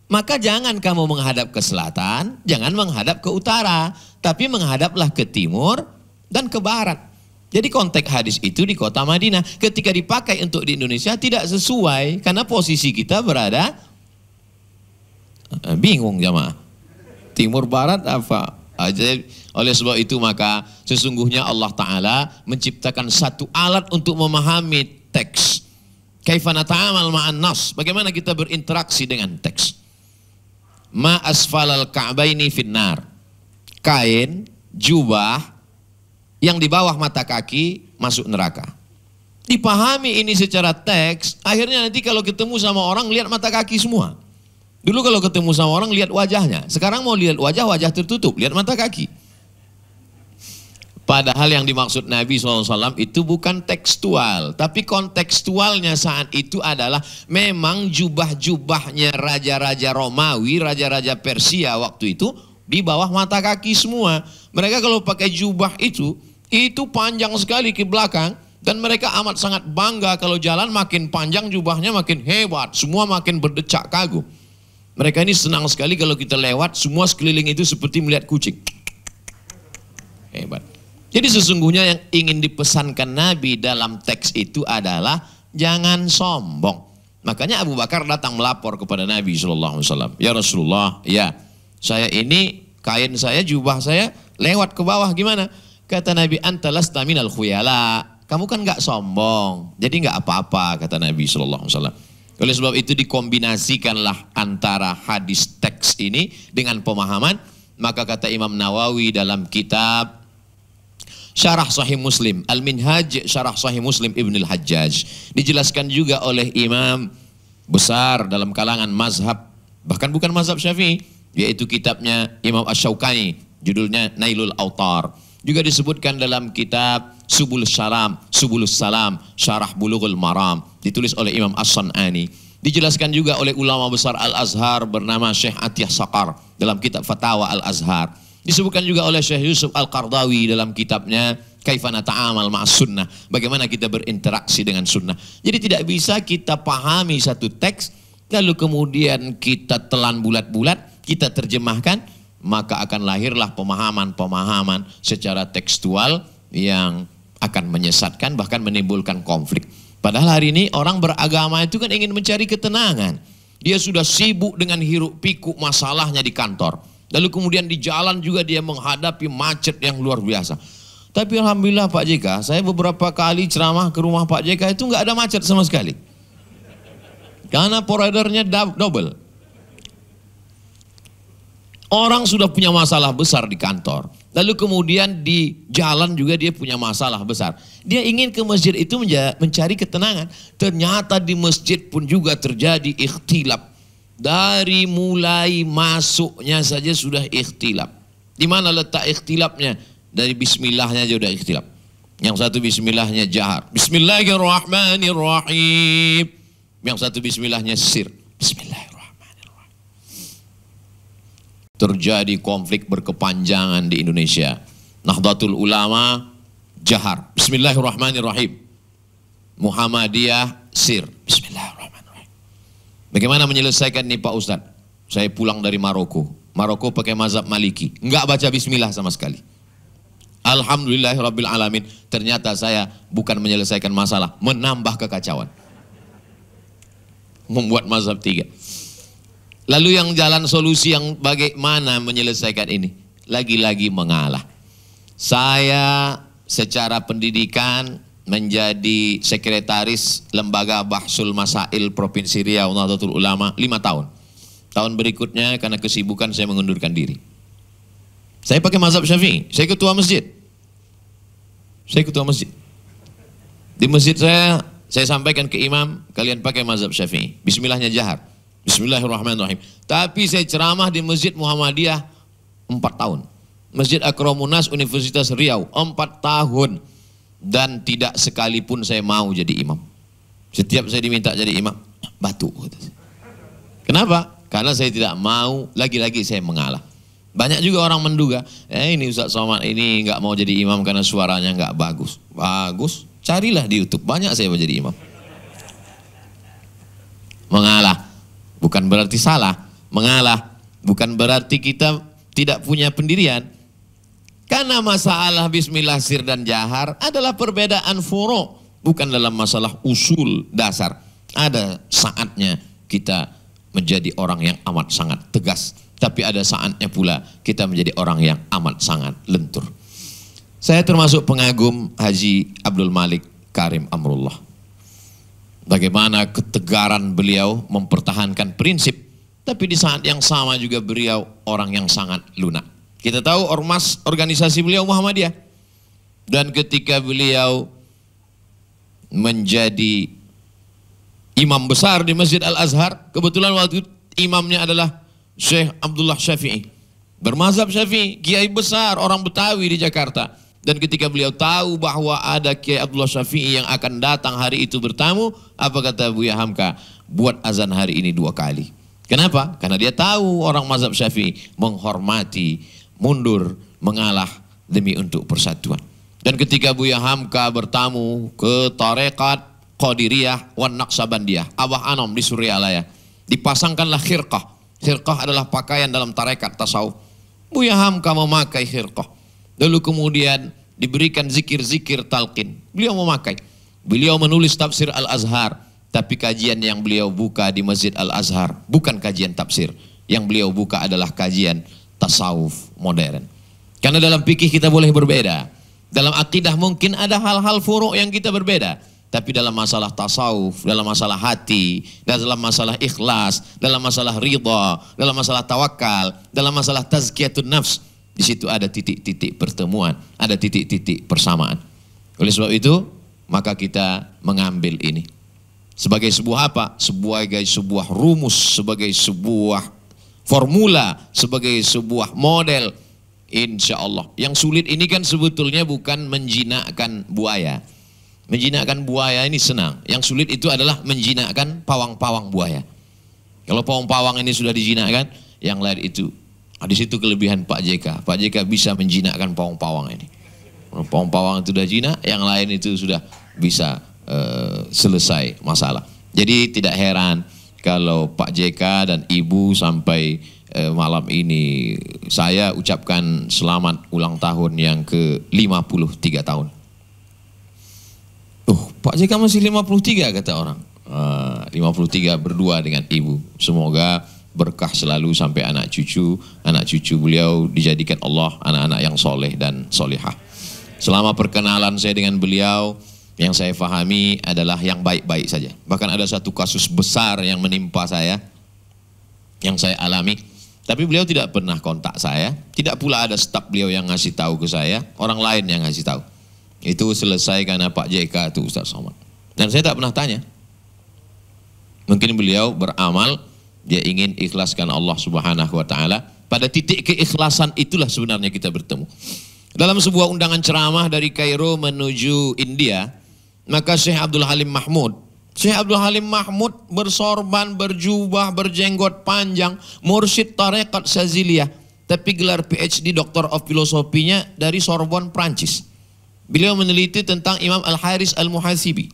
[SPEAKER 4] Maka jangan kamu menghadap ke selatan, jangan menghadap ke utara, tapi menghadaplah ke timur dan ke barat. Jadi konteks hadis itu di kota Madinah. Ketika dipakai untuk di Indonesia tidak sesuai, karena posisi kita berada bingung jamaah. Timur barat apa? Oleh sebab itu maka sesungguhnya Allah Ta'ala menciptakan satu alat untuk memahami teks. Kaifa nata'amal ma'an nas. Bagaimana kita berinteraksi dengan teks. Ma asfalal ka'baini finnar. Kain, jubah yang di bawah mata kaki masuk neraka. Dipahami ini secara teks, akhirnya nanti kalau ketemu sama orang lihat mata kaki semua. Dulu kalau ketemu sama orang lihat wajahnya, sekarang mau lihat wajah, wajah tertutup, lihat mata kaki. Padahal yang dimaksud Nabi SAW itu bukan tekstual, tapi kontekstualnya saat itu adalah memang jubah-jubahnya raja-raja Romawi, raja-raja Persia waktu itu di bawah mata kaki semua. Mereka kalau pakai jubah itu panjang sekali ke belakang dan mereka amat sangat bangga kalau jalan makin panjang jubahnya makin hebat, semua makin berdecak kagum. Mereka ini senang sekali kalau kita lewat, semua sekeliling itu seperti melihat kucing. Hebat. Jadi sesungguhnya yang ingin dipesankan Nabi dalam teks itu adalah jangan sombong. Makanya Abu Bakar datang melapor kepada Nabi SAW. Ya Rasulullah, ya saya ini kain saya, jubah saya lewat ke bawah gimana? Kata Nabi, anta lasta minal khuyala. kamu kan nggak sombong, jadi nggak apa-apa, kata Nabi Shallallahu Alaihi Wasallam. Oleh sebab itu dikombinasikanlah antara hadis teks ini dengan pemahaman. Maka kata Imam Nawawi dalam kitab Syarah Sahih Muslim, Al-Minhaj Syarah Sahih Muslim Ibn Al-Hajjaj, dijelaskan juga oleh imam besar dalam kalangan mazhab, bahkan bukan mazhab Syafi'i, yaitu kitabnya Imam Asy-Syaukani, judulnya Nailul Autar. Juga disebutkan dalam kitab Subulus Salam, Syarah Bulughul Maram, ditulis oleh Imam As-San'ani. Dijelaskan juga oleh ulama besar Al-Azhar bernama Syekh Atiyah Saqar dalam kitab Fatawa Al-Azhar. Disebutkan juga oleh Syekh Yusuf Al-Qardawi dalam kitabnya Kaifana Ta'amal Ma'as Sunnah, bagaimana kita berinteraksi dengan sunnah. Jadi tidak bisa kita pahami satu teks, lalu kemudian kita telan bulat-bulat, kita terjemahkan, maka akan lahirlah pemahaman-pemahaman secara tekstual yang akan menyesatkan, bahkan menimbulkan konflik. Padahal hari ini orang beragama itu kan ingin mencari ketenangan. Dia sudah sibuk dengan hiruk pikuk masalahnya di kantor. Lalu kemudian di jalan juga dia menghadapi macet yang luar biasa. Tapi alhamdulillah Pak JK, saya beberapa kali ceramah ke rumah Pak JK itu nggak ada macet sama sekali. Karena providernya double. Orang sudah punya masalah besar di kantor. Lalu kemudian di jalan juga dia punya masalah besar. Dia ingin ke masjid itu mencari ketenangan. Ternyata di masjid pun juga terjadi ikhtilaf. Dari mulai masuknya saja sudah ikhtilaf. Di mana letak ikhtilafnya? Dari bismillahnya aja udah ikhtilaf. Yang satu bismillahnya jahar. Bismillahirrahmanirrahim. Yang satu bismillahnya sir. Bismillahirrahmanirrahim. Terjadi konflik berkepanjangan di Indonesia. Nahdlatul Ulama jahar, bismillahirrahmanirrahim. Muhammadiyah sir, bismillahirrahmanirrahim. Bagaimana menyelesaikan ini Pak Ustadz? Saya pulang dari Maroko. Maroko pakai mazhab Maliki, enggak baca bismillah sama sekali. Alhamdulillahirabbil alamin. Ternyata saya bukan menyelesaikan masalah, menambah kekacauan. Membuat mazhab 3. Lalu yang jalan solusi yang bagaimana menyelesaikan ini? Lagi-lagi mengalah. Saya secara pendidikan menjadi sekretaris Lembaga Bahsul Masail Provinsi Riau Nahdlatul Ulama 5 tahun. Tahun berikutnya karena kesibukan saya mengundurkan diri. Saya pakai mazhab Syafi'i, saya ketua masjid. Di masjid saya sampaikan ke imam, kalian pakai mazhab Syafi'i. Bismillahnya jahar. Bismillahirrahmanirrahim. Tapi saya ceramah di Masjid Muhammadiyah 4 tahun. Masjid Akramunas Universitas Riau 4 tahun. Dan tidak sekalipun saya mau jadi imam. Setiap saya diminta jadi imam, batu. Kenapa? Karena saya tidak mau, lagi-lagi saya mengalah. Banyak juga orang menduga, ini Ustaz Somad ini nggak mau jadi imam karena suaranya nggak bagus. Bagus, carilah di YouTube, banyak saya mau jadi imam. Mengalah. Bukan berarti salah, mengalah. Bukan berarti kita tidak punya pendirian. Karena masalah bismillah sir dan jahar adalah perbedaan furu', bukan dalam masalah usul dasar. Ada saatnya kita menjadi orang yang amat sangat tegas. Tapi ada saatnya pula kita menjadi orang yang amat sangat lentur. Saya termasuk pengagum Haji Abdul Malik Karim Amrullah. Bagaimana ketegaran beliau mempertahankan prinsip, tapi di saat yang sama juga beliau orang yang sangat lunak. Kita tahu ormas organisasi beliau Muhammadiyah. Dan ketika beliau menjadi imam besar di Masjid Al-Azhar, kebetulan waktu imamnya adalah Syekh Abdullah Syafi'i. Bermazhab Syafi'i, kiai besar, orang Betawi di Jakarta. Dan ketika beliau tahu bahwa ada Kiai Abdullah Syafi'i yang akan datang hari itu bertamu, apa kata Buya Hamka? Buat azan hari ini 2 kali. Kenapa? Karena dia tahu orang mazhab Syafi'i menghormati, mundur, mengalah demi untuk persatuan. Dan ketika Buya Hamka bertamu ke tarekat Qadiriyah wan Naqsabandiyah, Abah Anom di Suryalaya, dipasangkanlah khirqah. Khirqah adalah pakaian dalam tarekat tasawuf. Buya Hamka memakai khirqah. Lalu kemudian diberikan zikir-zikir talqin. Beliau memakai. Beliau menulis tafsir Al-Azhar. Tapi kajian yang beliau buka di Masjid Al-Azhar bukan kajian tafsir. Yang beliau buka adalah kajian tasawuf modern. Karena dalam fikih kita boleh berbeda. Dalam akidah mungkin ada hal-hal furuk yang kita berbeda. Tapi dalam masalah tasawuf, dalam masalah hati, dalam masalah ikhlas, dalam masalah ridha, dalam masalah tawakal, dalam masalah tazkiyatun nafs, di situ ada titik-titik pertemuan, ada titik-titik persamaan. Oleh sebab itu, maka kita mengambil ini sebagai sebuah apa? Sebagai sebuah rumus, sebagai sebuah formula, sebagai sebuah model. Insya Allah. Yang sulit ini kan sebetulnya bukan menjinakkan buaya. Menjinakkan buaya ini senang. Yang sulit itu adalah menjinakkan pawang-pawang buaya. Kalau pawang-pawang ini sudah dijinakkan, yang lain itu. Di situ kelebihan Pak JK. Pak JK bisa menjinakkan pawang-pawang ini. Kalau pawang-pawang itu sudah jinak, yang lain itu sudah bisa selesai masalah. Jadi tidak heran kalau Pak JK dan Ibu sampai malam ini saya ucapkan selamat ulang tahun yang ke-53 tahun. Pak JK masih 53 kata orang. 53 berdua dengan Ibu. Semoga berkah selalu sampai anak cucu beliau dijadikan Allah anak-anak yang soleh dan solehah. Selama perkenalan saya dengan beliau, yang saya fahami adalah yang baik-baik saja. Bahkan ada satu kasus besar yang menimpa saya, yang saya alami. Tapi beliau tidak pernah kontak saya, tidak pula ada staf beliau yang ngasih tahu ke saya, orang lain yang ngasih tahu. Itu selesai karena Pak JK itu Ustaz Somad. Dan saya tak pernah tanya. Mungkin beliau beramal, dia ingin ikhlaskan Allah Subhanahu wa taala. Pada titik keikhlasan itulah sebenarnya kita bertemu. Dalam sebuah undangan ceramah dari Kairo menuju India, maka Syekh Abdul Halim Mahmud bersorban, berjubah, berjenggot panjang, mursyid tarekat Syaziliyah, tapi gelar PhD Doctor of Filosofinya dari Sorbonne, Prancis. Beliau meneliti tentang Imam Al-Haris Al-Muhasibi.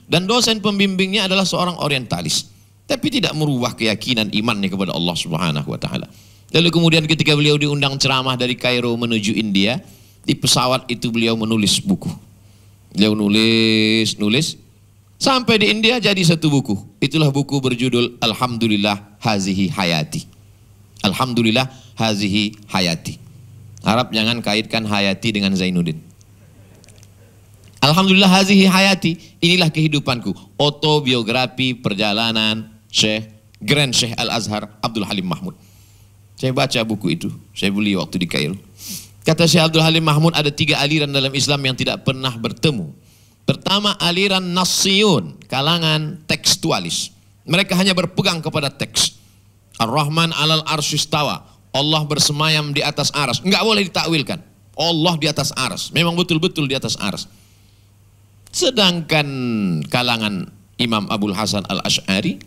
[SPEAKER 4] Dan dosen pembimbingnya adalah seorang orientalis. Tapi tidak merubah keyakinan imannya kepada Allah Subhanahu wa taala. Lalu kemudian ketika beliau diundang ceramah dari Kairo menuju India, di pesawat itu beliau menulis buku. Beliau nulis sampai di India jadi satu buku. Itulah buku berjudul Alhamdulillah Hazihi Hayati. Alhamdulillah Hazihi Hayati. Harap jangan kaitkan Hayati dengan Zainuddin. Alhamdulillah Hazihi Hayati, inilah kehidupanku. Autobiografi perjalanan Grand Syekh Al-Azhar Abdul Halim Mahmud. Saya baca buku itu, saya beli waktu di Kairo. Kata Syekh Abdul Halim Mahmud, ada 3 aliran dalam Islam yang tidak pernah bertemu. Pertama, aliran Nassiyun, kalangan tekstualis. Mereka hanya berpegang kepada teks. Ar-Rahman alal arsyistawa, Allah bersemayam di atas aras. Enggak boleh ditakwilkan. Allah di atas aras, memang betul-betul di atas aras. Sedangkan kalangan Imam Abul Hasan Al-Asy'ari,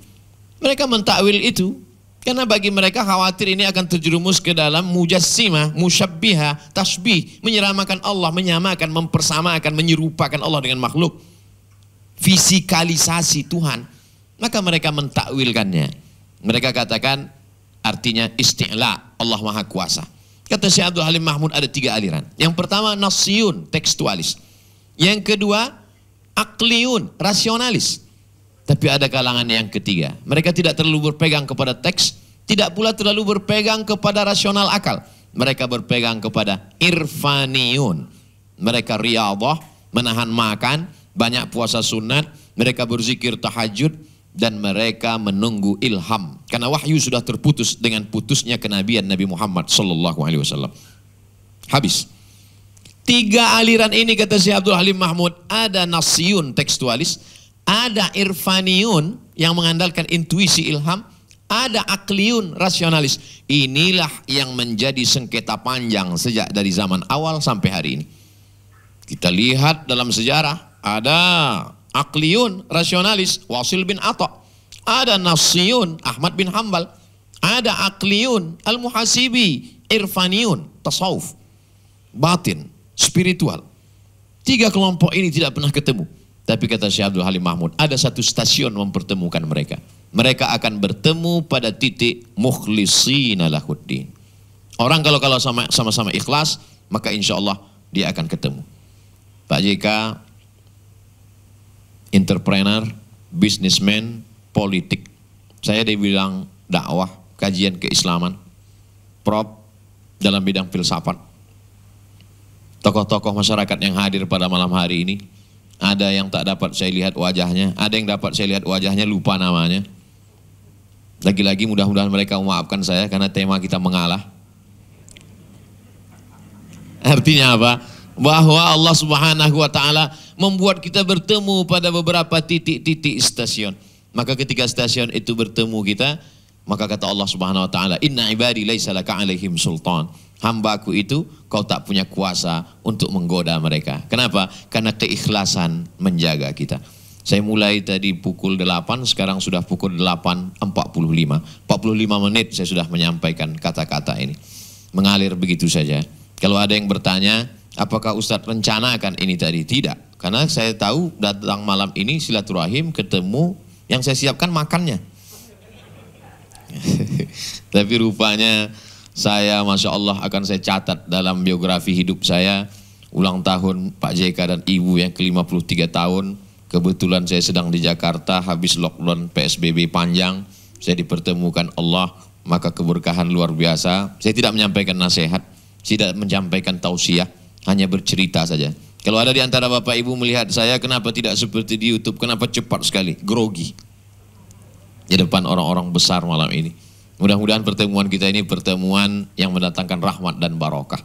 [SPEAKER 4] mereka mentakwil itu karena bagi mereka khawatir ini akan terjerumus ke dalam mujassimah, musyabbihah, tasbih, menyeramakan Allah, menyamakan, mempersamakan, menyerupakan Allah dengan makhluk, fisikalisasi Tuhan. Maka mereka mentakwilkannya. Mereka katakan artinya isti'la, Allah Maha Kuasa. Kata Syekh Abdul Halim Mahmud ada 3 aliran. Yang pertama Nassiyun, tekstualis. Yang kedua Aqliyun, rasionalis. Tapi ada kalangan yang ketiga. Mereka tidak terlalu berpegang kepada teks, tidak pula terlalu berpegang kepada rasional akal. Mereka berpegang kepada irfaniyun. Mereka riyadhah, menahan makan, banyak puasa sunat, mereka berzikir tahajud, dan mereka menunggu ilham. Karena wahyu sudah terputus dengan putusnya kenabian Nabi Muhammad SAW. Habis. 3 aliran ini kata Syekh Abdul Halim Mahmud, ada Nassiyun tekstualis, ada irfaniyun yang mengandalkan intuisi ilham, ada akliyun rasionalis. Inilah yang menjadi sengketa panjang sejak dari zaman awal sampai hari ini. Kita lihat dalam sejarah, ada akliyun rasionalis Wasil bin Atha, ada Nassiyun Ahmad bin Hambal, ada akliyun Al-Muhasibi, irfaniyun tasawuf, batin, spiritual. 3 kelompok ini tidak pernah ketemu. Tapi kata Syekh Abdul Halim Mahmud, ada satu stasiun mempertemukan mereka. Mereka akan bertemu pada titik mukhlishina lahuddin. Orang kalau sama-sama ikhlas, maka insya Allah dia akan ketemu. Pak JK, entrepreneur, businessman, politik. Saya dibilang dakwah, kajian keislaman, prop dalam bidang filsafat. tokoh-tokoh masyarakat yang hadir pada malam hari ini. Ada yang tak dapat saya lihat wajahnya, ada yang dapat saya lihat wajahnya, lupa namanya. Lagi-lagi mudah-mudahan mereka memaafkan saya karena tema kita mengalah. Artinya apa? Bahwa Allah Subhanahu wa taala membuat kita bertemu pada beberapa titik-titik stasiun. Maka ketika stasiun itu bertemu kita, maka kata Allah Subhanahu wa taala, "Inna ibadi laisa laka 'alaihim sultan." Hambaku itu kau tak punya kuasa untuk menggoda mereka. Kenapa? Karena keikhlasan menjaga kita. Saya mulai tadi pukul 8, sekarang sudah pukul 8.45. 45 menit saya sudah menyampaikan kata-kata ini. Mengalir begitu saja. Kalau ada yang bertanya, apakah Ustadz rencanakan ini tadi? Tidak. Karena saya tahu datang malam ini silaturahim, ketemu, yang saya siapkan makannya. Tapi rupanya saya, Masya Allah, akan saya catat dalam biografi hidup saya, ulang tahun Pak JK dan Ibu yang ke-53 tahun. Kebetulan saya sedang di Jakarta, habis lockdown PSBB panjang, saya dipertemukan Allah, maka keberkahan luar biasa. Saya tidak menyampaikan nasihat, tidak menyampaikan tausiah, hanya bercerita saja. Kalau ada di antara Bapak Ibu melihat saya, kenapa tidak seperti di YouTube, kenapa cepat sekali, grogi di depan orang-orang besar malam ini. Mudah-mudahan pertemuan kita ini pertemuan yang mendatangkan rahmat dan barokah.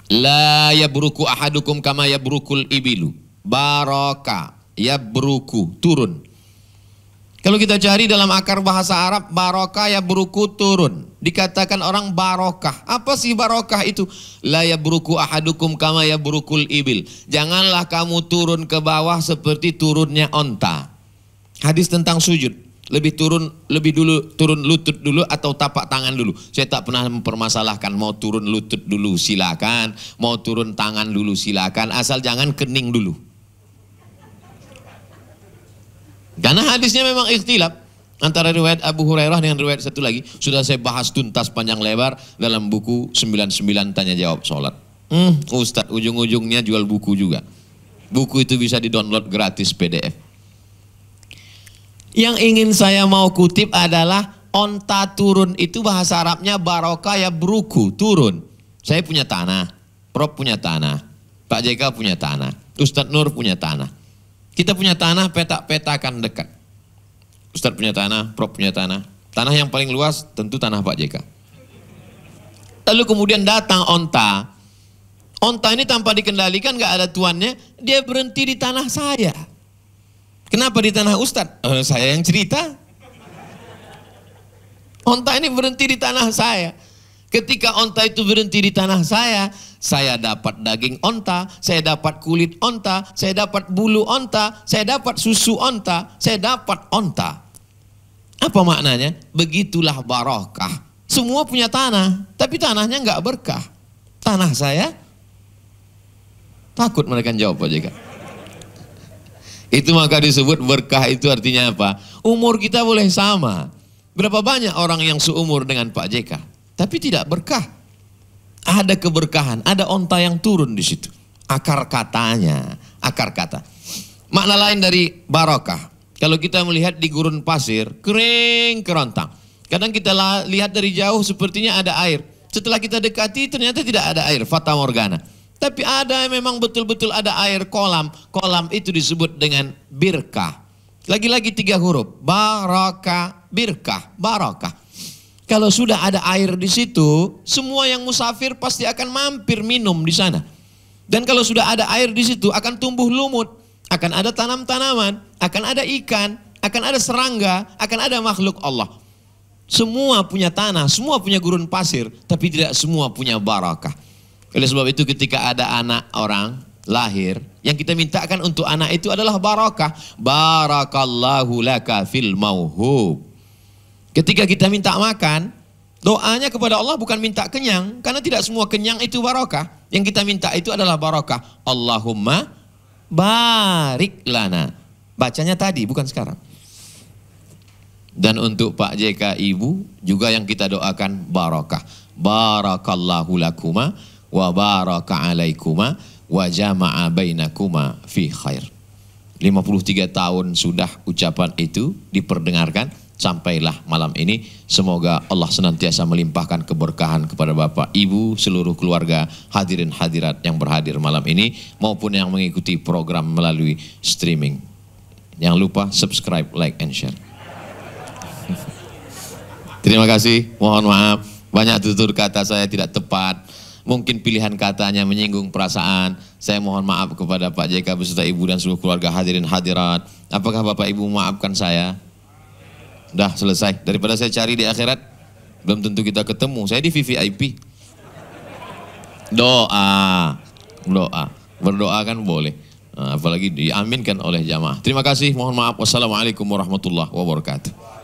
[SPEAKER 4] La yabruku ahadukum kama yabrukul ibilu. Barokah, yabruku, turun. Kalau kita cari dalam akar bahasa Arab, barokah yabruku, turun. Dikatakan orang barokah. Apa sih barokah itu? La yabruku ahadukum kama yabrukul ibil. Janganlah kamu turun ke bawah seperti turunnya onta. Hadis tentang sujud. Lebih dulu turun lutut dulu atau tapak tangan dulu. Saya tak pernah mempermasalahkan mau turun lutut dulu silakan, mau turun tangan dulu silakan, asal jangan kening dulu. Karena hadisnya memang ikhtilaf antara riwayat Abu Hurairah dengan riwayat satu lagi. Sudah saya bahas tuntas panjang lebar dalam buku 99 tanya jawab sholat. Ustadz ujung-ujungnya jual buku juga. Buku itu bisa di-download gratis PDF. Yang ingin saya mau kutip adalah onta turun itu bahasa Arabnya barokah ya beruku, turun. Saya punya tanah, Prof punya tanah, Pak JK punya tanah, Ustadz Nur punya tanah. Kita punya tanah, petak-petakan dekat. Ustadz punya tanah, Prof punya tanah. Tanah yang paling luas tentu tanah Pak JK. Lalu kemudian datang onta. Onta ini tanpa dikendalikan, gak ada tuannya, dia berhenti di tanah saya. Kenapa di tanah Ustadz? Saya yang cerita. Onta ini berhenti di tanah saya. Ketika onta itu berhenti di tanah saya dapat daging onta, saya dapat kulit onta, saya dapat bulu onta, saya dapat susu onta, saya dapat onta. Apa maknanya? Begitulah barokah. Semua punya tanah, tapi tanahnya nggak berkah. Tanah saya, takut mereka jawab Pak JK. Itu maka disebut berkah. Itu artinya apa? Umur kita boleh sama. Berapa banyak orang yang seumur dengan Pak JK, tapi tidak berkah. Ada keberkahan, ada onta yang turun di situ. Akar katanya, akar kata. Makna lain dari barokah. Kalau kita melihat di gurun pasir, kering kerontang. Kadang kita lihat dari jauh sepertinya ada air. Setelah kita dekati ternyata tidak ada air, fata morgana. Tapi ada memang betul-betul ada air, kolam. Kolam itu disebut dengan birkah. Lagi-lagi 3 huruf. Barokah, birkah, barokah. Kalau sudah ada air di situ, semua yang musafir pasti akan mampir minum di sana. Dan kalau sudah ada air di situ akan tumbuh lumut, akan ada tanam-tanaman, akan ada ikan, akan ada serangga, akan ada makhluk Allah. Semua punya tanah, semua punya gurun pasir, tapi tidak semua punya barokah. Oleh sebab itu ketika ada anak orang lahir, yang kita mintakan untuk anak itu adalah barokah. Barakallahu laka fil mauhub. Ketika kita minta makan, doanya kepada Allah bukan minta kenyang, karena tidak semua kenyang itu barokah. Yang kita minta itu adalah barokah. Allahumma barik lana. Bacanya tadi, bukan sekarang. Dan untuk Pak JK Ibu juga yang kita doakan barokah. Barakallahu lakuma wa baraka alaikuma wa jama'a bainakuma fi khair. 53 tahun sudah ucapan itu diperdengarkan. sampailah malam ini. Semoga Allah senantiasa melimpahkan keberkahan kepada Bapak, Ibu, seluruh keluarga, hadirin hadirat yang berhadir malam ini maupun yang mengikuti program melalui streaming. Jangan lupa subscribe, like, and share. Terima kasih, mohon maaf banyak tutur kata saya tidak tepat. Mungkin pilihan katanya menyinggung perasaan. Saya mohon maaf kepada Pak JK beserta Ibu dan seluruh keluarga hadirin hadirat. Apakah Bapak Ibu memaafkan saya? Dah selesai. Daripada saya cari di akhirat, belum tentu kita ketemu. Saya di VVIP. Doa. Berdoa kan boleh. Apalagi diaminkan oleh jamaah. Terima kasih, mohon maaf. Wassalamualaikum warahmatullahi wabarakatuh.